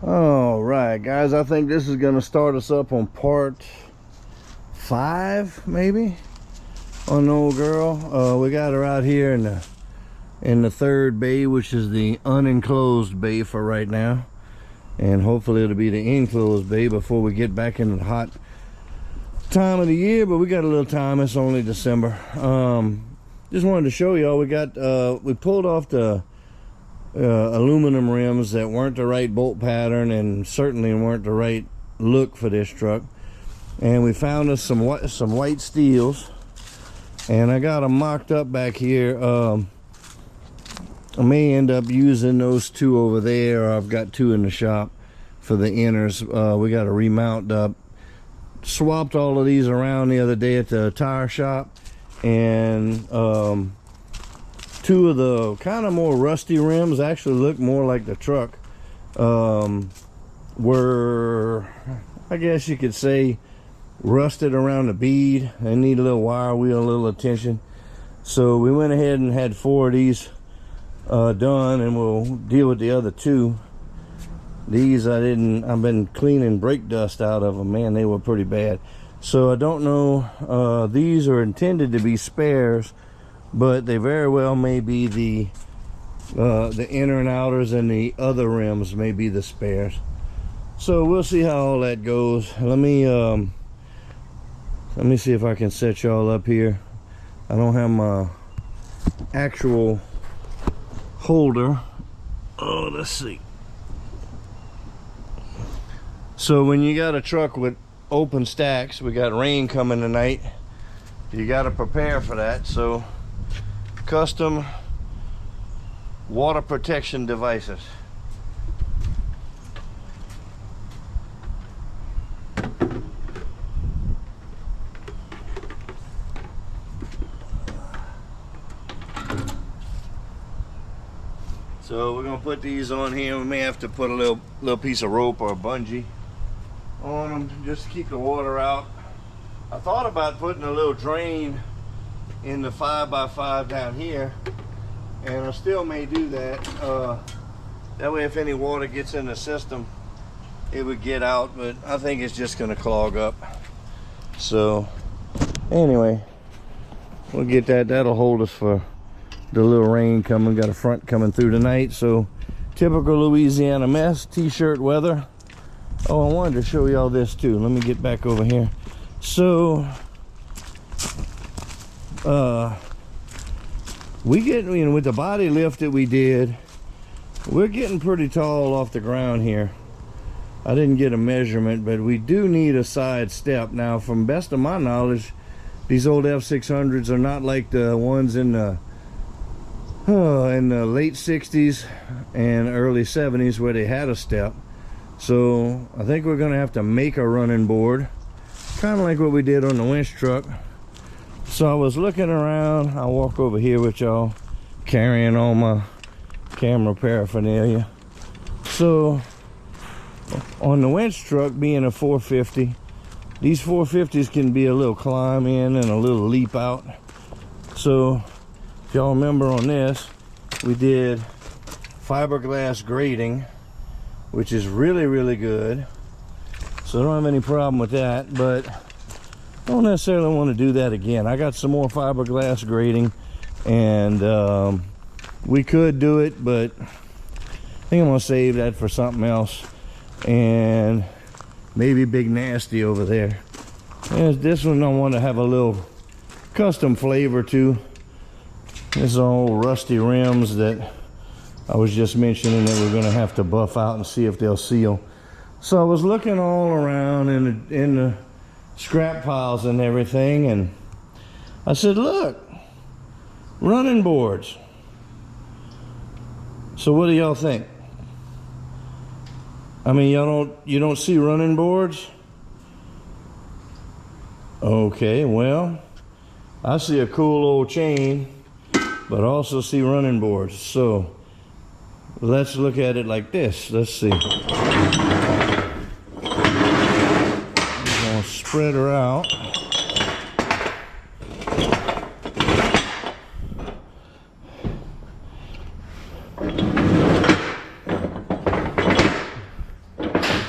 All right, guys, I think this is going to start us up on part 5, maybe, on the old girl. We got her out here in the third bay, which is the unenclosed bay for right now, and hopefully it'll be the enclosed bay before we get back into the hot time of the year. But we got a little time. It's only December. Just wanted to show y'all we pulled off the aluminum rims that weren't the right bolt pattern and certainly weren't the right look for this truck, and we found us some white steels, and I got them mocked up back here. I may end up using those 2 over there, or I've got 2 in the shop for the inners. We got to remount up. Swapped all of these around the other day at the tire shop, and 2 of the kind of more rusty rims actually look more like the truck were, I guess you could say, rusted around the bead. They need a little wire wheel, a little attention. So we went ahead and had 4 of these done, and we'll deal with the other 2. These I've been cleaning brake dust out of them. Man, they were pretty bad. So I don't know, these are intended to be spares, but they very well may be the inner and outers, and the other rims may be the spares. So we'll see how all that goes. Let me see if I can set y'all up here. I don't have my actual holder. Oh, let's see. So when you got a truck with open stacks, we got rain coming tonight, you got to prepare for that. So custom water protection devices. So we're gonna put these on here. We may have to put a little piece of rope or a bungee on them just to keep the water out. I thought about putting a little drain in the 5x5 down here, and I still may do that. That way if any water gets in the system, it would get out, but I think it's just gonna clog up. So anyway, we'll get that. That'll hold us for the little rain coming. Got a front coming through tonight, so typical Louisiana mess, t-shirt weather. Oh, I wanted to show y'all this too. Let me get back over here. So we get, with the body lift that we did, we're getting pretty tall off the ground here. I didn't get a measurement, but we do need a side step. Now, from best of my knowledge, these old F600s are not like the ones in the late 60s and early 70s where they had a step. So I think we're gonna have to make a running board, kind of like what we did on the winch truck. So I was looking around. I'll walk over here with y'all, carrying all my camera paraphernalia. So on the winch truck, being a 450, these 450s can be a little climb in and a little leap out. So if y'all remember on this, we did fiberglass grating, which is really, really good. So I don't have any problem with that, but I don't necessarily want to do that again. I got some more fiberglass grating, and we could do it, but I think I'm gonna save that for something else. And maybe Big Nasty over there. And this one I want to have a little custom flavor to. This is all rusty rims that I was just mentioning that we're gonna have to buff out and see if they'll seal. So I was looking all around in the scrap piles and everything, and I said, look, running boards. So what do y'all think? I mean, you don't see running boards? Okay, well, I see a cool old chain, but I also see running boards. So let's look at it like this. Let's see. I'm gonna spread her out.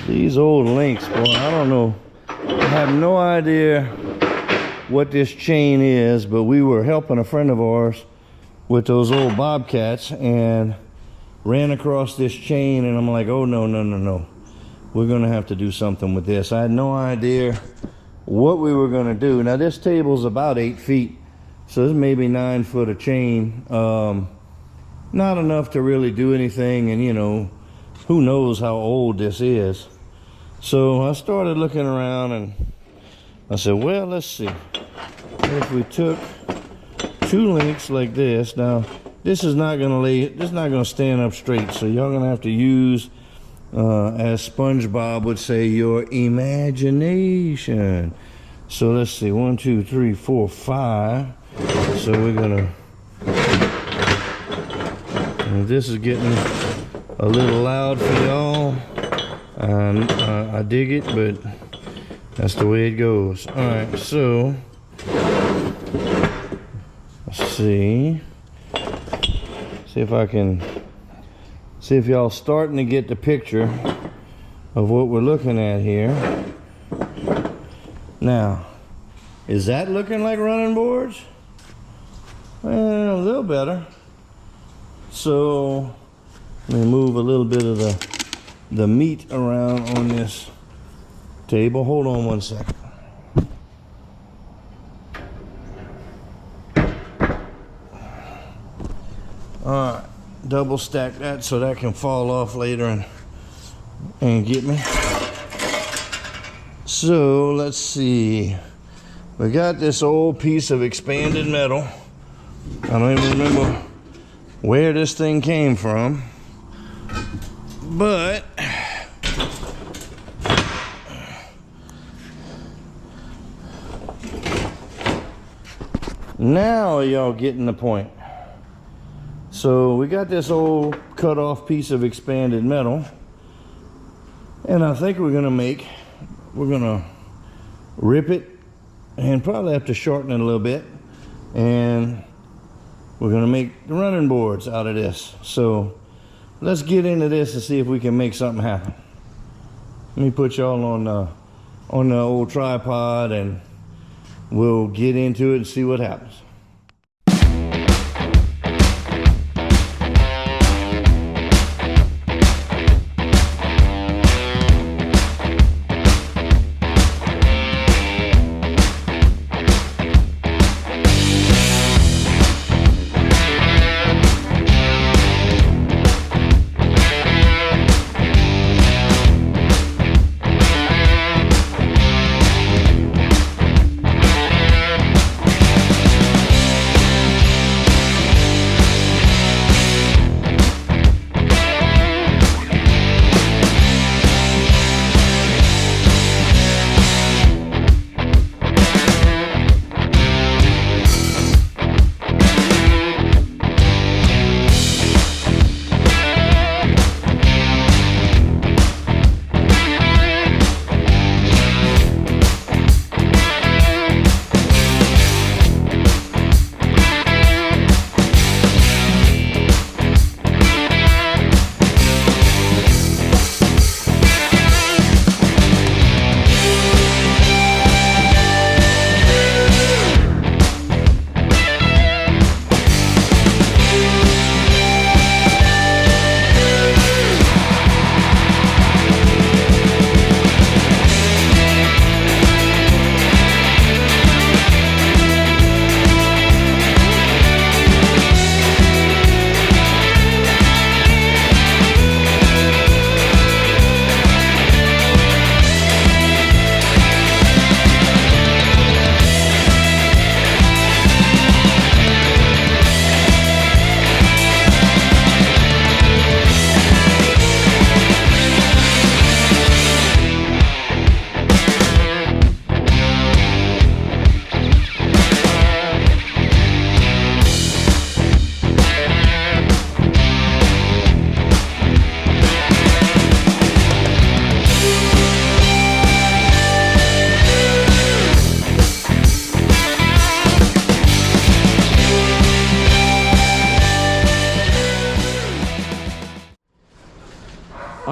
These old links, boy, I don't know. I have no idea what this chain is, but we were helping a friend of ours with those old bobcats and ran across this chain, and I'm like, oh no, no, no, no. We're gonna have to do something with this. I had no idea what we were gonna do. Now this table's about 8 feet, so this may be 9 foot of chain. Not enough to really do anything, and you know, who knows how old this is. So I started looking around and I said, well, let's see. If we took 2 links like this, now this is not gonna stand up straight, so y'all gonna have to use, as SpongeBob would say, your imagination. So let's see, 1, 2, 3, 4, 5. So we're gonna, this is getting a little loud for y'all. I dig it, but that's the way it goes. All right, so let's see if I can see if y'all starting to get the picture of what we're looking at here. Now, is that looking like running boards? Well, a little better. So let me move a little bit of the meat around on this table. Hold on 1 second. All right, double stack that so that can fall off later and get me. So let's see. We got this old piece of expanded metal. I don't even remember where this thing came from, but now y'all getting the point. So we got this old cut off piece of expanded metal, and I think we're gonna rip it and probably have to shorten it a little bit, and we're gonna make the running boards out of this. So let's get into this and see if we can make something happen. Let me put y'all on the old tripod and we'll get into it and see what happens.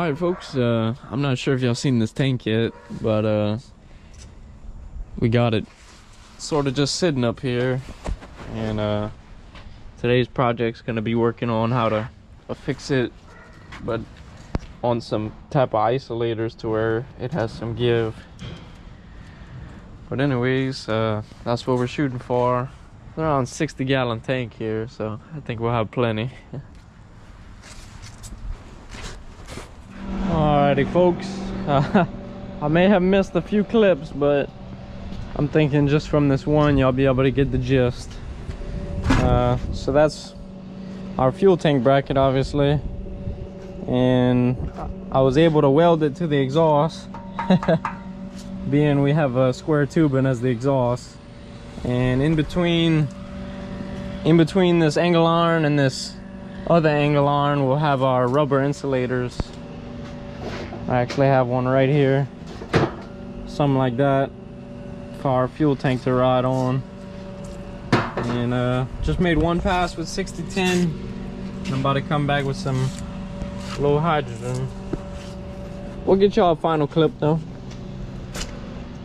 Alright folks, I'm not sure if y'all seen this tank yet, but we got it sort of just sitting up here, and today's project's gonna be working on how to fix it, but on some type of isolators to where it has some give. But anyways, that's what we're shooting for. Around 60-gallon tank here, so I think we'll have plenty. Alrighty folks, I may have missed a few clips, but I'm thinking just from this one y'all be able to get the gist. So that's our fuel tank bracket, obviously, and I was able to weld it to the exhaust being we have a square tubing as the exhaust, and in between this angle iron and this other angle iron we'll have our rubber insulators. I actually have one right here, something like that, for our fuel tank to ride on. And just made one pass with 6010. I'm about to come back with some low hydrogen. We'll get y'all a final clip though.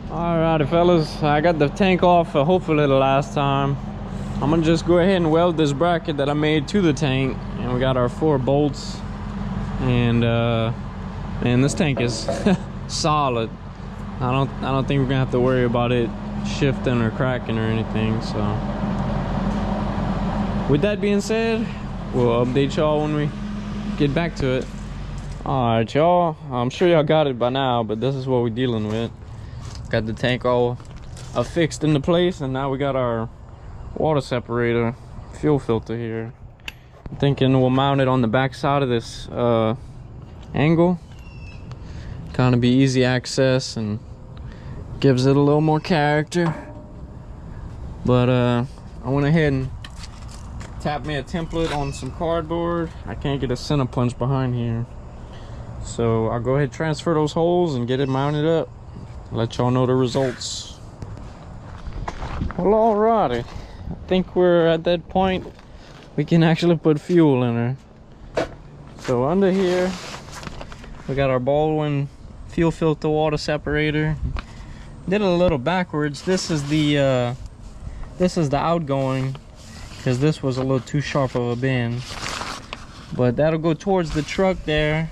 Alrighty fellas, I got the tank off hopefully the last time. I'm gonna just go ahead and weld this bracket that I made to the tank, and we got our 4 bolts, and man, this tank is solid. I don't think we're gonna have to worry about it shifting or cracking or anything. So with that being said, we'll update y'all when we get back to it. Alright y'all, I'm sure y'all got it by now, but this is what we're dealing with. Got the tank all affixed into place, and now we got our water separator fuel filter here. I'm thinking we'll mount it on the back side of this angle. Kind of be easy access and gives it a little more character. But I went ahead and tapped me a template on some cardboard. I can't get a center punch behind here, so I'll go ahead and transfer those holes and get it mounted up. Let y'all know the results. Well, alrighty, I think we're at that point we can actually put fuel in her. So under here we got our Baldwin fuel filter water separator. Did it a little backwards. This is the outgoing, because this was a little too sharp of a bend, but that'll go towards the truck there.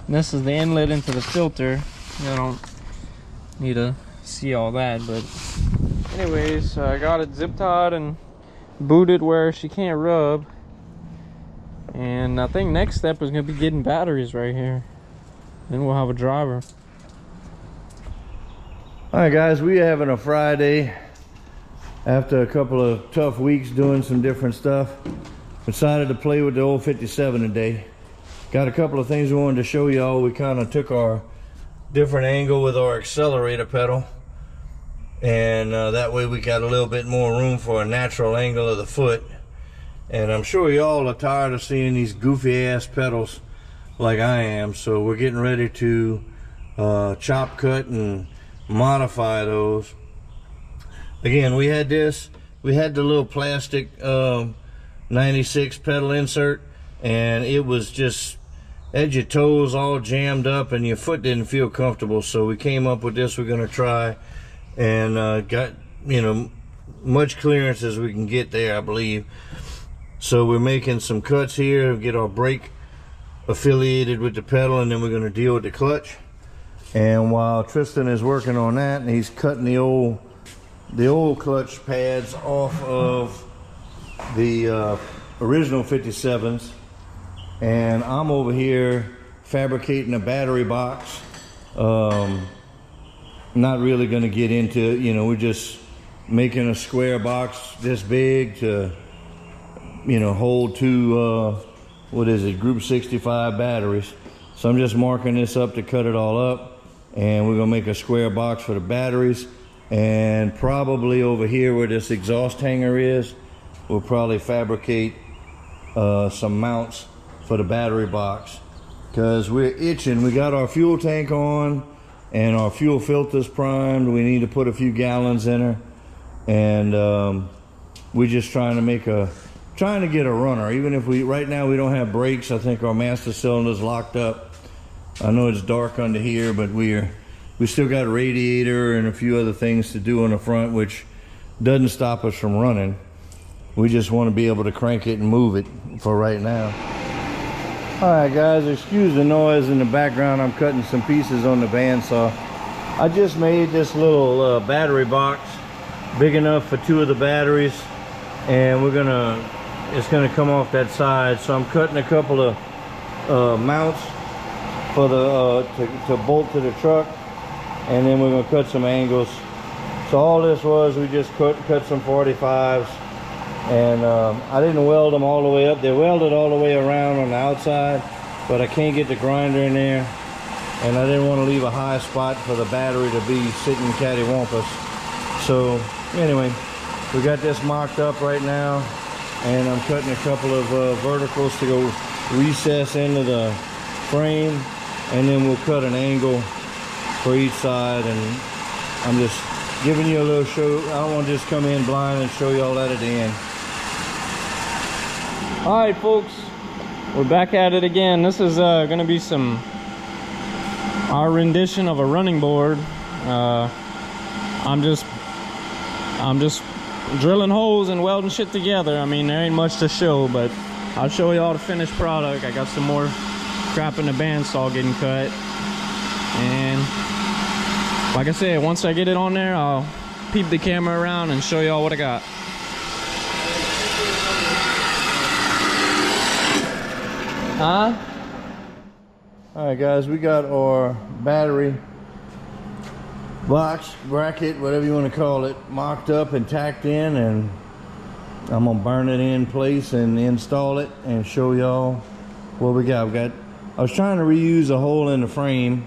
And this is the inlet into the filter. I don't need to see all that, but anyways, I got it zip tied and booted where she can't rub, and I think next step is gonna be getting batteries right here. Then we'll have a driver. All right guys, we having a Friday after a couple of tough weeks doing some different stuff. Decided to play with the old 57 today. Got a couple of things we wanted to show y'all. We kind of took our different angle with our accelerator pedal, and that way we got a little bit more room for a natural angle of the foot. And I'm sure y'all are tired of seeing these goofy ass pedals like I am, so we're getting ready to chop, cut, and modify those. Again, we had the little plastic 96 pedal insert, and it was just had your toes all jammed up and your foot didn't feel comfortable, so we came up with this. We're gonna try and got, you know, much clearance as we can get there, I believe. So we're making some cuts here, get our brake affiliated with the pedal, and then we're going to deal with the clutch. And while Tristan is working on that, and he's cutting the old clutch pads off of the original 57s, and I'm over here fabricating a battery box. Not really going to get into it, you know, we're just making a square box this big to, you know, hold 2 what is it, group 65 batteries. So I'm just marking this up to cut it all up, and we're gonna make a square box for the batteries. And probably over here where this exhaust hanger is, we'll probably fabricate some mounts for the battery box, because we're itching. We got our fuel tank on and our fuel filters primed. We need to put a few gallons in her, and we're just trying to get a runner. Even if right now we don't have brakes, I think our master cylinder's locked up, I know it's dark under here, but we still got a radiator and a few other things to do on the front, which doesn't stop us from running. We just want to be able to crank it and move it for right now. All right, guys, excuse the noise in the background. I'm cutting some pieces on the bandsaw. I just made this little battery box big enough for 2 of the batteries, and it's gonna come off that side. So I'm cutting a couple of mounts for the to bolt to the truck, and then we're gonna cut some angles. So all this was, we just cut some 45s, and I didn't weld them all the way up. They're welded all the way around on the outside, but I can't get the grinder in there, and I didn't want to leave a high spot for the battery to be sitting cattywampus. So anyway, we got this mocked up right now, and I'm cutting a couple of verticals to go recess into the frame, and then we'll cut an angle for each side. And I'm just giving you a little show. I don't want to just come in blind and show you all that at the end. All right, folks, we're back at it again. This is gonna be our rendition of a running board. I'm just drilling holes and welding shit together. I mean, there ain't much to show, but I'll show you all the finished product. I got some more crap in the bandsaw getting cut, and like I said, once I get it on there, I'll peep the camera around and show you all what I got. Huh? All right, guys, we got our battery box, bracket, whatever you want to call it, mocked up and tacked in, and I'm gonna burn it in place and install it and show y'all what we got. I was trying to reuse a hole in the frame,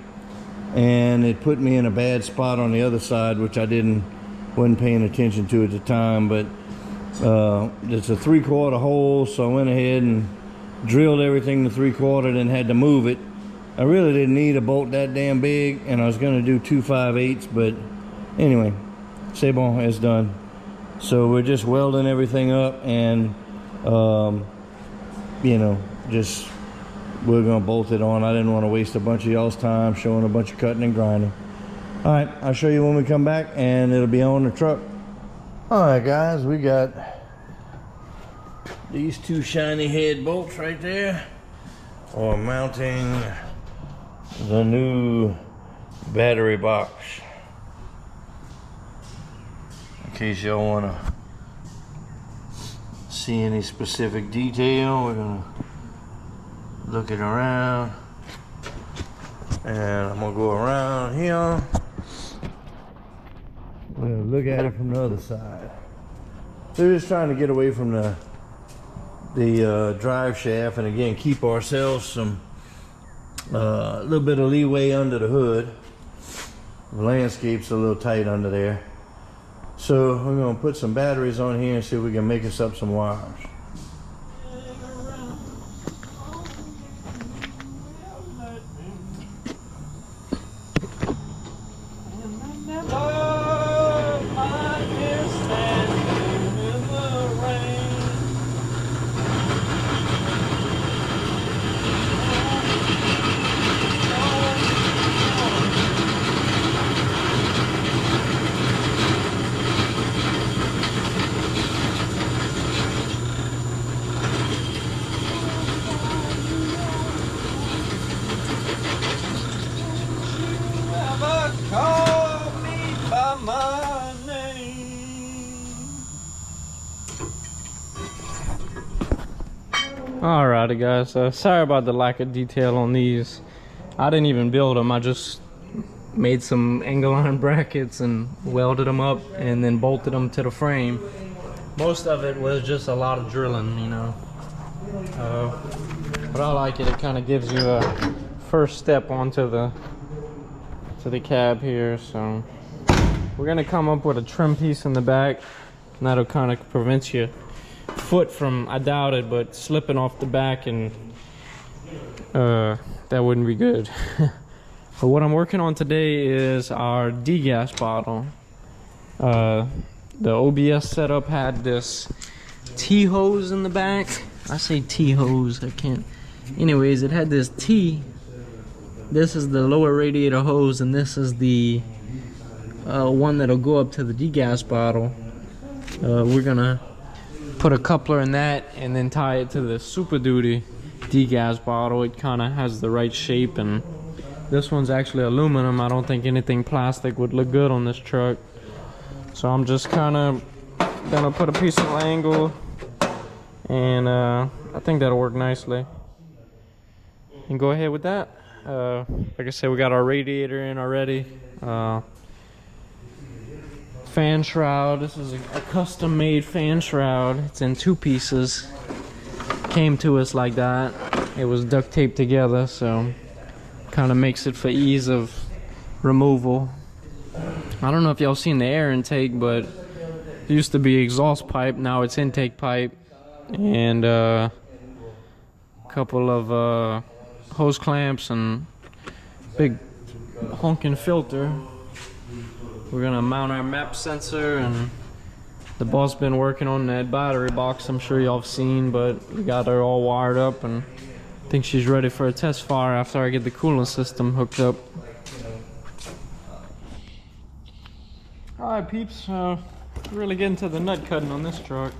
and it put me in a bad spot on the other side, which I wasn't paying attention to at the time. But it's a 3/4 hole, so I went ahead and drilled everything to 3/4, then had to move it. I really didn't need a bolt that damn big, and I was gonna do 2 5/8, but anyway, c'est bon, it's done. So we're just welding everything up, and you know, just we're gonna bolt it on. I didn't want to waste a bunch of y'all's time showing a bunch of cutting and grinding. All right, I'll show you when we come back, and it'll be on the truck. All right, guys, we got these 2 shiny head bolts right there for mounting the new battery box. In case y'all want to see any specific detail, we're gonna look it around, and I'm gonna go around here. We're gonna look at it from the other side. They're just trying to get away from the drive shaft, and again keep ourselves some a little bit of leeway under the hood. The landscape's a little tight under there, so we're gonna put some batteries on here and see if we can make us up some wires. Alrighty, guys, sorry about the lack of detail on these. I didn't even build them. I just made some angle iron brackets and welded them up and then bolted them to the frame. Most of it was just a lot of drilling, you know, but I like it. It kind of gives you a first step onto the cab here. So we're gonna come up with a trim piece in the back, and that'll kind of prevent your foot from, I doubt it, but slipping off the back, and that wouldn't be good. But what I'm working on today is our degas bottle. The OBS setup had this T-hose in the back. I say T-hose, I can't. Anyways, it had this T This is the lower radiator hose, and this is the one that'll go up to the degas bottle. We're gonna put a coupler in that and then tie it to the Super Duty degas bottle. It kind of has the right shape, and this one's actually aluminum. I don't think anything plastic would look good on this truck, so I'm just kind of gonna put a piece of angle, and I think that'll work nicely. And go ahead with that. Like I said, we got our radiator in already. Fan shroud. This is a custom made fan shroud. It's in 2 pieces. Came to us like that. It was duct taped together, so kind of makes it for ease of removal. I don't know if y'all seen the air intake, but it used to be exhaust pipe, now it's intake pipe, and a couple of hose clamps and big honking filter. We're gonna mount our map sensor, and the boss been working on that battery box. I'm sure y'all have seen, but we got her all wired up, and I think she's ready for a test fire after I get the cooling system hooked up. Alright peeps, really getting to the nut cutting on this truck.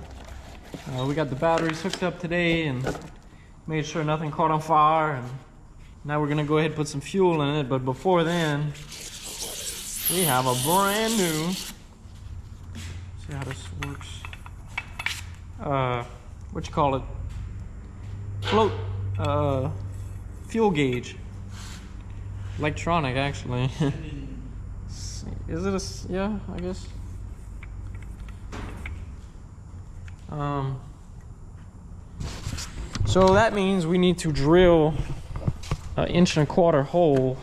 We got the batteries hooked up today and made sure nothing caught on fire, and now we're gonna go ahead and put some fuel in it. But before then, we have a brand new, see how this works, what you call it, float fuel gauge, electronic actually. Is it a, yeah, I guess. So that means we need to drill an 1.25 inch hole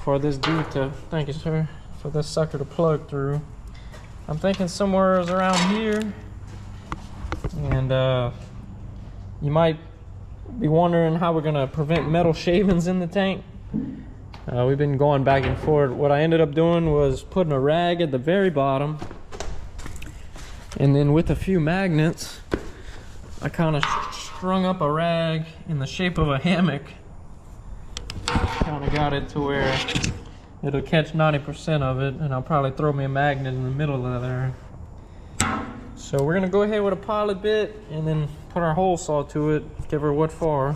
for this dude to, thank you sir, for this sucker to plug through. I'm thinking somewhere around here. And you might be wondering how we're gonna prevent metal shavings in the tank. We've been going back and forth. What I ended up doing was putting a rag at the very bottom, and then with a few magnets, I kind of strung up a rag in the shape of a hammock. Kind of got it to where it'll catch 90% of it, and I'll probably throw me a magnet in the middle of there. So we're gonna go ahead with a pilot bit and then put our hole saw to it, give her what for,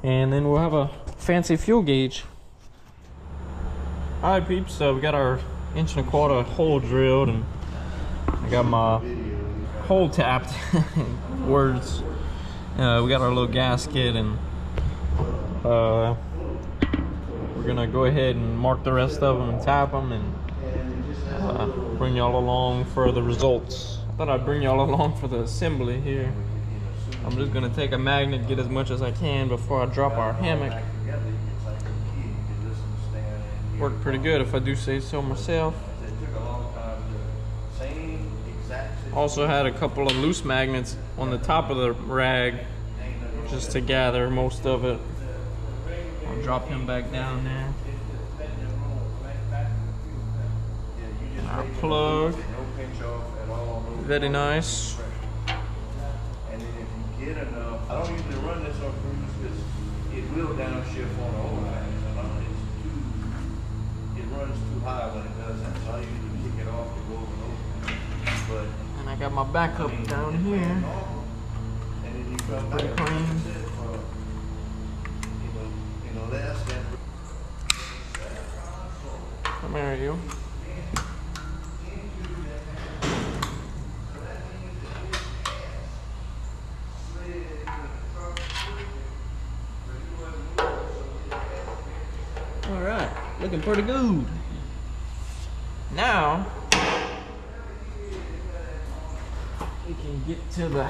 and then we'll have a fancy fuel gauge. Alright peeps, we got our 1.25 inch hole drilled, and I got my hole tapped. Words. We got our little gasket, and we're gonna go ahead and mark the rest of them and tap them, and bring y'all along for the results. I thought I'd bring y'all along for the assembly here. I'm just gonna take a magnet, get as much as I can before I drop our hammock. Worked pretty good if I do say so myself. Also had a couple of loose magnets on the top of the rag just to gather most of it. I'll drop him back down there. Our plug, very nice. And then if you get enough, I don't usually run this on cruise because it will downshift on the overhang. It runs too high when it does that, so I usually kick it off to go over. But and I got my backup down here. and then you come back less than. Come here, you. All right, looking pretty good. Now we can get to the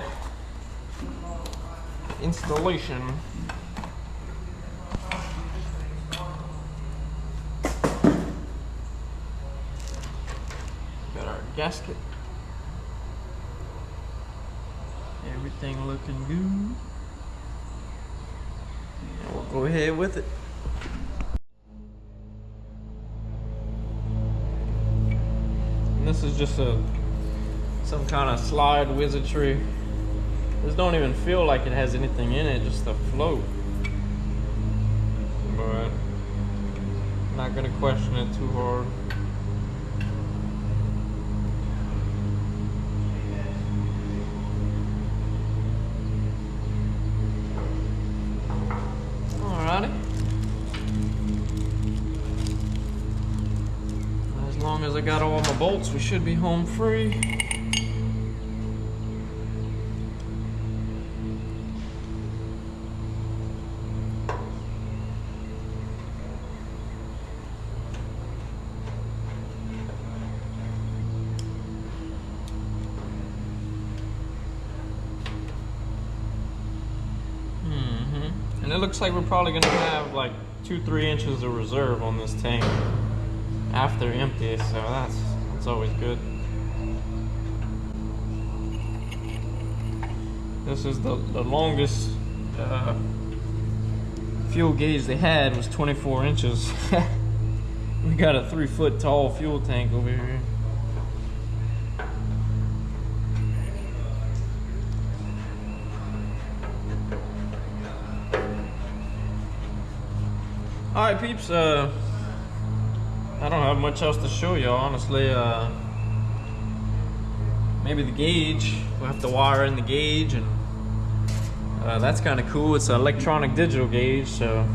installation. Got our gasket. Everything looking good. And we'll go ahead with it. And this is just some kind of slide Not gonna question it too hard. Alrighty. As long as I got all my bolts, we should be home free. And it looks like we're probably gonna have like 2-3 inches of reserve on this tank after empty, so that's always good. This is the longest fuel gauge they had was 24 inches. We got a 3-foot tall fuel tank over here. Alright peeps, I don't have much else to show you honestly. Maybe the gauge, we'll have to wire in the gauge, and that's kind of cool. It's an electronic digital gauge, so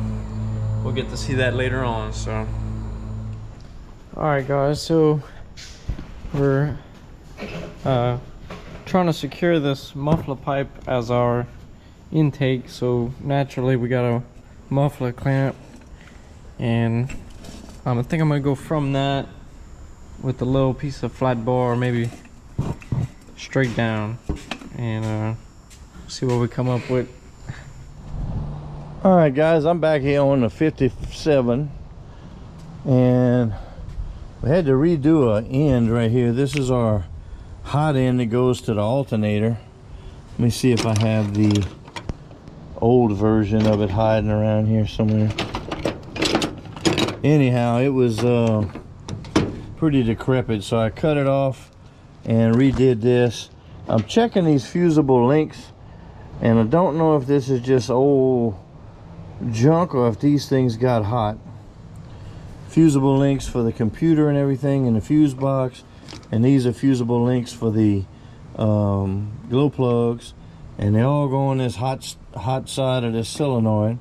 we'll get to see that later on. So alright guys, so we're trying to secure this muffler pipe as our intake, so naturally we got a muffler clamp. And I think I'm gonna go from that with a little piece of flat bar, maybe straight down, and see what we come up with. All right guys, I'm back here on the 57, and we had to redo an end right here. This is our hot end that goes to the alternator. Let me see if I have the old version of it hiding around here somewhere. Anyhow, it was pretty decrepit, so I cut it off and redid this. I'm checking these fusible links, and I don't know if this is just old junk or if these things got hot. Fusible links for the computer and everything in the fuse box, and these are fusible links for the glow plugs, and they all go on this hot side of this solenoid.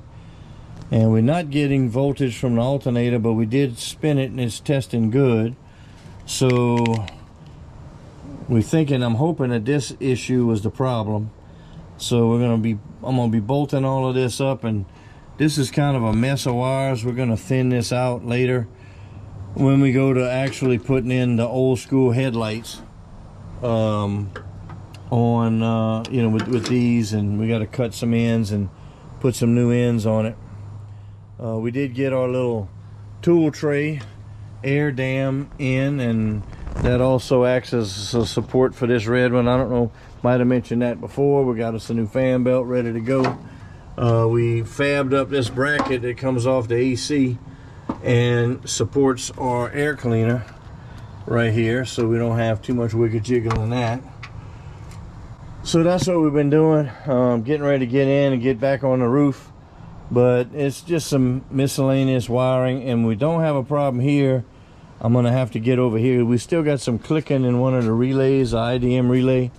And we're not getting voltage from the alternator, but we did spin it and it's testing good. So I'm hoping that this issue was the problem. So I'm gonna be bolting all of this up, and this is kind of a mess of wires. We're gonna thin this out later when we go to actually putting in the old school headlights on you know, with these, and we got to cut some ends and put some new ends on it. We did get our little tool tray air dam in, and that also acts as a support for this red one. I don't know, might have mentioned that before. We got us a new fan belt ready to go. We fabbed up this bracket that comes off the AC and supports our air cleaner right here, so we don't have too much wiggle jiggle in that. So that's what we've been doing, getting ready to get in and get back on the roof. But it's just some miscellaneous wiring, and we don't have a problem here. I'm gonna have to get over here. We still got some clicking in one of the relays, the IDM relay,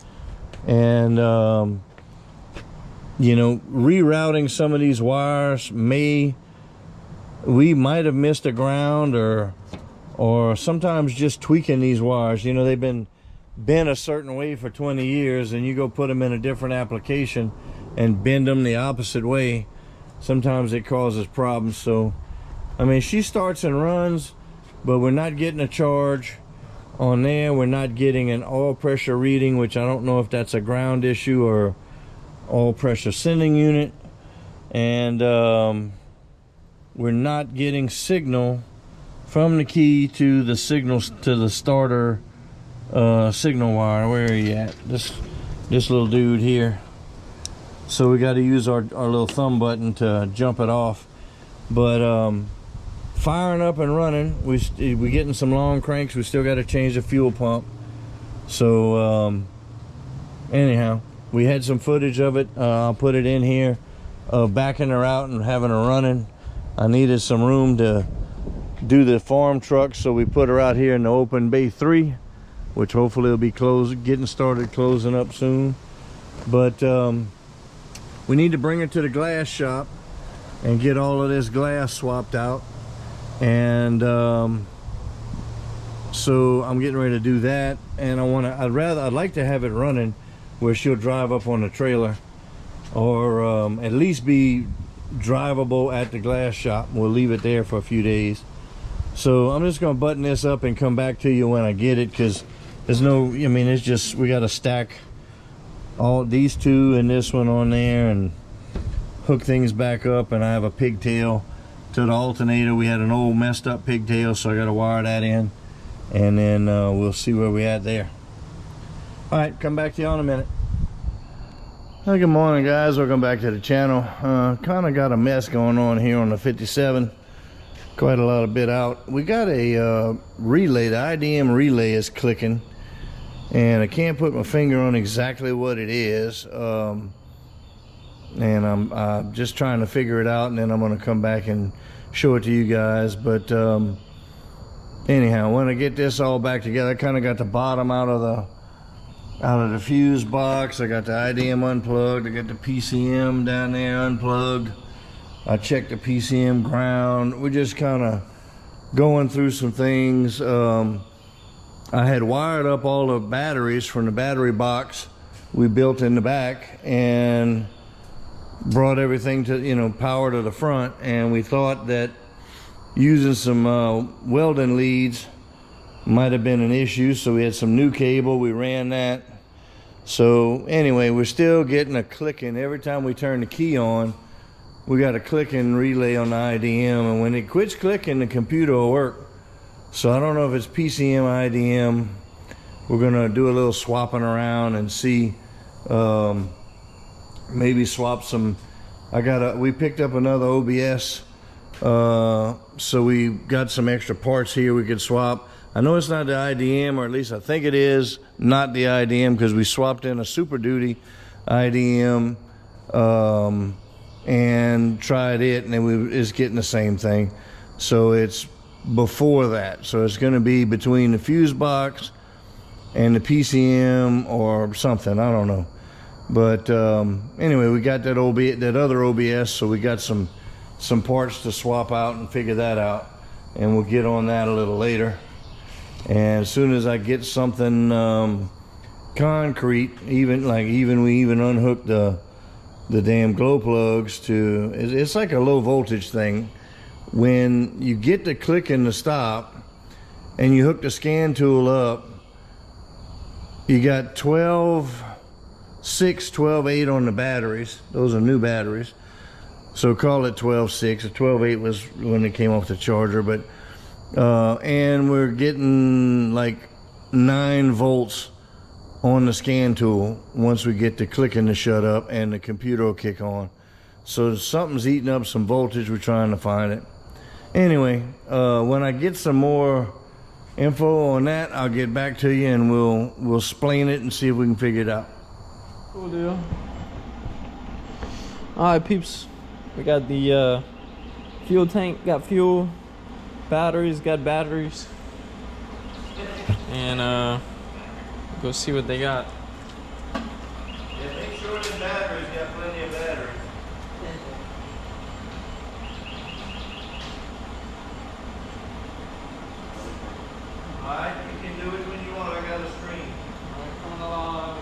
and you know, rerouting some of these wires we might have missed a ground, or sometimes just tweaking these wires. You know, they've been bent a certain way for 20 years, and you go put them in a different application and bend them the opposite way. Sometimes it causes problems. So I mean, she starts and runs, but we're not getting a charge on there. We're not getting an oil pressure reading, which I don't know if that's a ground issue or oil pressure sending unit. And we're not getting signal from the key to the signals to the starter signal wire. Where are you at? This little dude here. So we got to use our little thumb button to jump it off. But firing up and running, we getting some long cranks. We still got to change the fuel pump. So anyhow, we had some footage of it. I'll put it in here, backing her out and having her running. I needed some room to do the farm truck, so we put her out here in the open bay 3, which hopefully will be getting started closing up soon. But we need to bring her to the glass shop and get all of this glass swapped out. And so I'm getting ready to do that, and I'd like to have it running where she'll drive up on the trailer, or at least be drivable at the glass shop. We'll leave it there for a few days. So I'm just gonna button this up and come back to you when I get it, because there's no, I mean, it's just, we got to stack all these two and this one on there and hook things back up. And I have a pigtail to the alternator. We had an old messed up pigtail, so I got to wire that in, and then we'll see where we at there. All right, come back to you in a minute. Hey, good morning, guys. Welcome back to the channel. Kind of got a mess going on here on the 57. Quite a lot of bit out. We got a relay. The IDM relay is clicking, and I can't put my finger on exactly what it is. And I'm just trying to figure it out, and then I'm going to come back and show it to you guys. But anyhow, when I get this all back together, I kind of got the bottom out of the fuse box. I got the IDM unplugged. I got the PCM down there unplugged. I checked the PCM ground. We're just kind of going through some things. I had wired up all the batteries from the battery box we built in the back, and brought everything to, you know, power to the front. And we thought that using some welding leads might have been an issue, so we had some new cable. We ran that. So anyway, we're still getting a clicking every time we turn the key on. We got a clicking relay on the IDM, and when it quits clicking, the computer will work. So I don't know if it's PCM, IDM. We're gonna do a little swapping around and see, maybe swap some. We picked up another OBS, so we got some extra parts here we could swap. I know it's not the IDM, or at least I think it is not the IDM, because we swapped in a Super Duty IDM and tried it, and it's getting the same thing. So it's before that, so it's going to be between the fuse box and the PCM or something, I don't know. But anyway, we got that other OBS, so we got some parts to swap out and figure that out, and we'll get on that a little later. And as soon as I get something concrete, we even unhooked the damn glow plugs to, it's like a low voltage thing. When you get the click and the stop and you hook the scan tool up, you got 12.6, 12.8 on the batteries. Those are new batteries, so call it 12.6. 12.8 was when it came off the charger. But and we're getting like 9 volts on the scan tool once we get the clicking to shut up, and the computer will kick on. So something's eating up some voltage. We're trying to find it. Anyway, when I get some more info on that, I'll get back to you, and we'll explain it and see if we can figure it out. Cool deal. Alright, peeps, we got the fuel tank, got fuel, batteries, and go see what they got. Yeah, make sure the batteries got plenty of battery. Alright, you can do it when you want. I got a screen. Alright, coming along.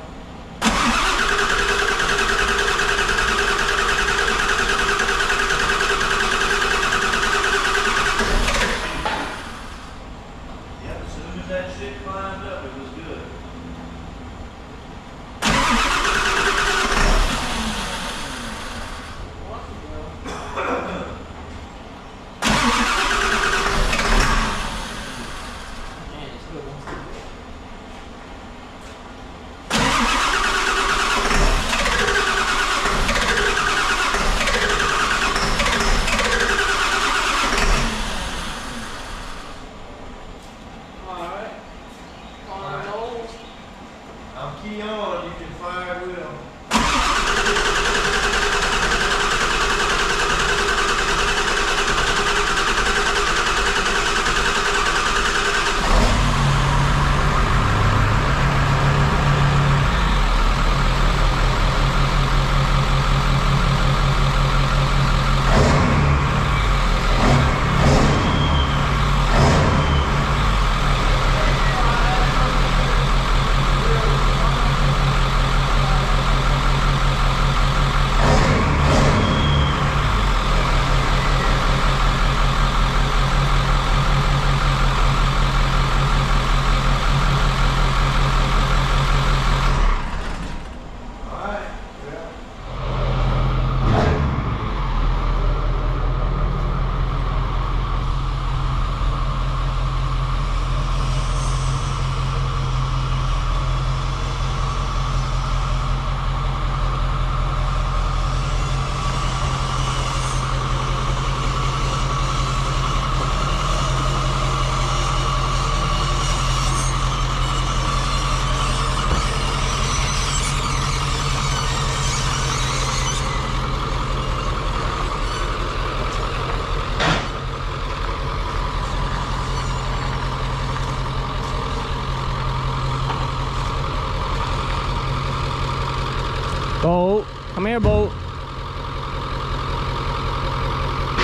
Yep, as soon as that shit climbed up, it was good.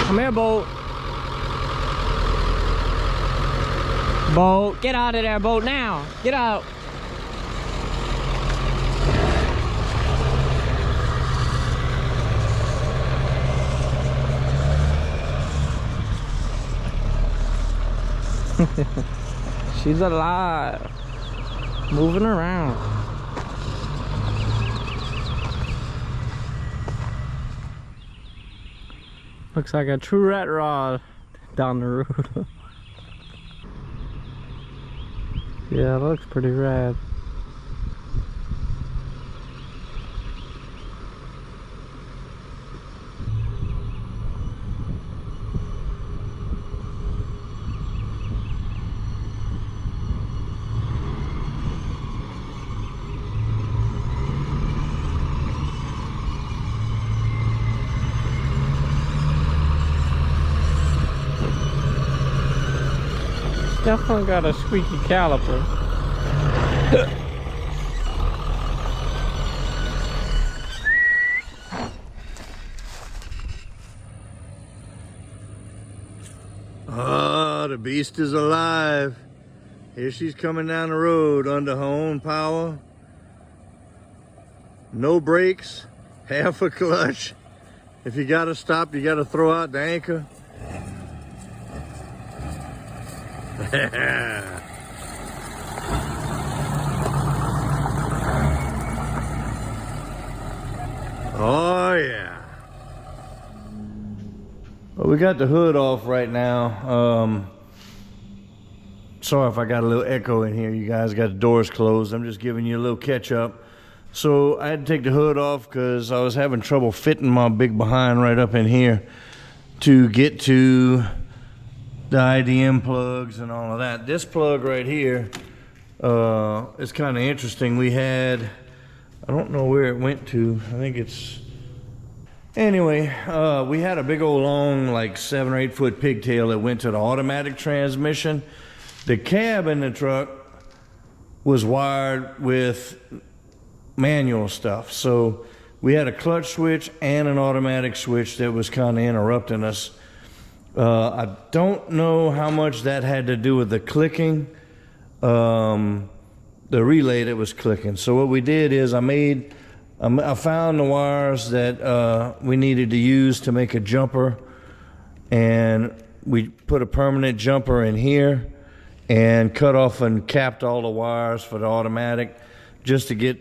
Come here, Bolt. Bolt, get out of there, Bolt, now. Get out. She's alive. Moving around. Looks like a true rat rod down the road. Yeah, it looks pretty rad. Definitely got a squeaky caliper. Oh, the beast is alive. Here she's coming down the road under her own power. No brakes, half a clutch. If you gotta stop, you gotta throw out the anchor. Oh yeah. Well, we got the hood off right now. Sorry if I got a little echo in here. You guys got the doors closed. I'm just giving you a little catch up. So I had to take the hood off because I was having trouble fitting my big behind right up in here to get to the IDM plugs and all of that. This plug right here is kind of interesting. We had, I don't know where it went to. I think it's, anyway, we had a big old long, like 7 or 8 foot pigtail that went to the automatic transmission. The cab in the truck was wired with manual stuff. So we had a clutch switch and an automatic switch that was kind of interrupting us. I don't know how much that had to do with the clicking, the relay that was clicking. So what we did is I found the wires that we needed to use to make a jumper, and we put a permanent jumper in here and cut off and capped all the wires for the automatic just to get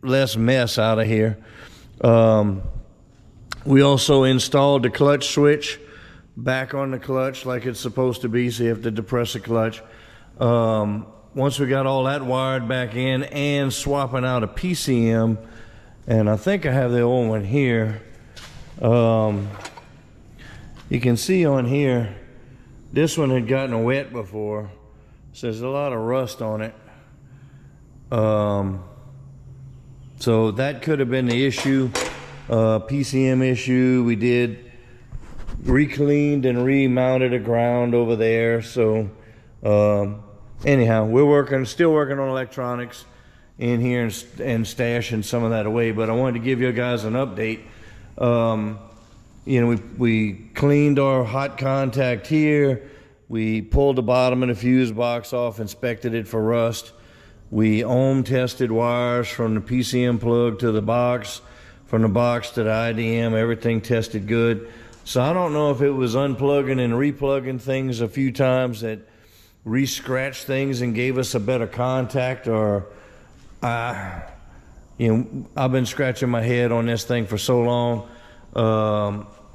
less mess out of here. We also installed the clutch switch back on the clutch like it's supposed to be, so you have to depress the clutch. Once we got all that wired back in and swapping out a PCM, and I think I have the old one here. You can see on here, this one had gotten wet before, so there's a lot of rust on it. So that could have been the issue, PCM issue. We did re-cleaned and remounted a ground over there. So anyhow, we're still working on electronics in here and stashing some of that away. But I wanted to give you guys an update. You know, we cleaned our hot contact here. We pulled the bottom of the fuse box off, inspected it for rust. We ohm tested wires from the PCM plug to the box, from the box to the IDM. Everything tested good. So I don't know if it was unplugging and replugging things a few times that re-scratched things and gave us a better contact, or you know, I've been scratching my head on this thing for so long.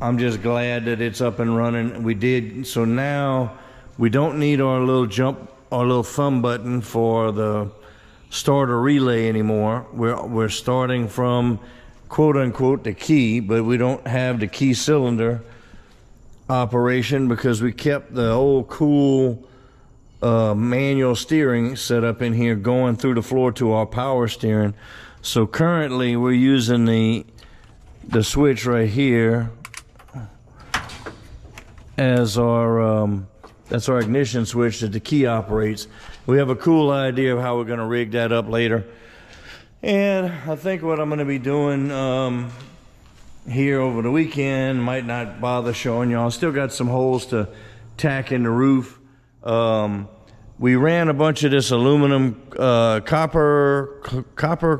I'm just glad that it's up and running. We did, so now we don't need our little thumb button for the starter relay anymore. We're starting from quote unquote the key, but we don't have the key cylinder operation because we kept the old cool manual steering set up in here going through the floor to our power steering. So currently we're using the switch right here as our that's our ignition switch that the key operates. We have a cool idea of how we're going to rig that up later. And I think what I'm going to be doing here over the weekend. Might not bother showing y'all. Still got some holes to tack in the roof. We ran a bunch of this aluminum, copper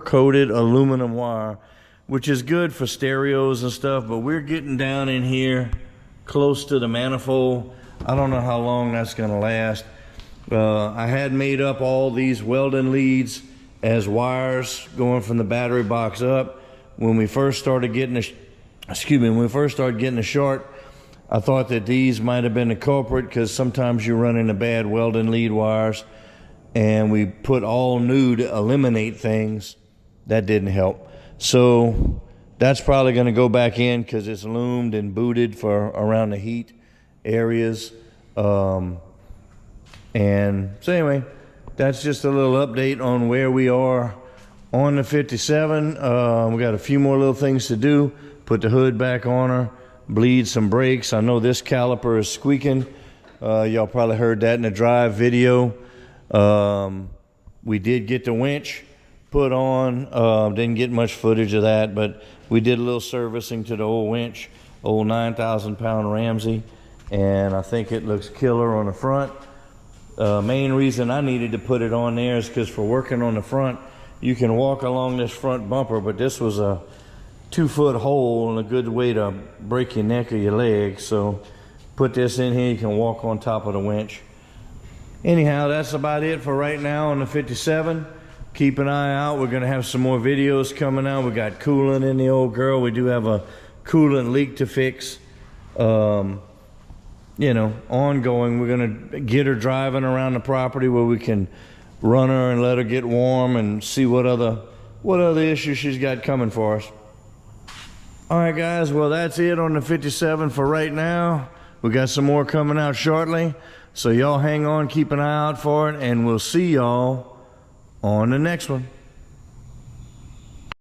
coated aluminum wire, which is good for stereos and stuff, but we're getting down in here close to the manifold. I don't know how long that's gonna last. I had made up all these welding leads as wires going from the battery box up. When we first started getting the short, I thought that these might have been the culprit, because sometimes you run into bad welding lead wires, and we put all new to eliminate things. That didn't help. So that's probably going to go back in, because it's loomed and booted for around the heat areas. And so anyway, that's just a little update on where we are on the 57. We got a few more little things to do. Put the hood back on her, bleed some brakes. I know this caliper is squeaking. Y'all probably heard that in the drive video. We did get the winch put on. Didn't get much footage of that, but we did a little servicing to the old winch, old 9,000 pound Ramsey, and I think it looks killer on the front. Main reason I needed to put it on there is because for working on the front, you can walk along this front bumper, but this was a 2-foot hole and a good way to break your neck or your leg. So put this in here, you can walk on top of the winch. Anyhow, that's about it for right now on the 57. Keep an eye out. We're going to have some more videos coming out. We got coolant in the old girl. We do have a coolant leak to fix. You know, ongoing. We're going to get her driving around the property where we can run her and let her get warm and see what other issues she's got coming for us. All right, guys, well, that's it on the 57 for right now. We got some more coming out shortly, so y'all hang on, keep an eye out for it, and we'll see y'all on the next one.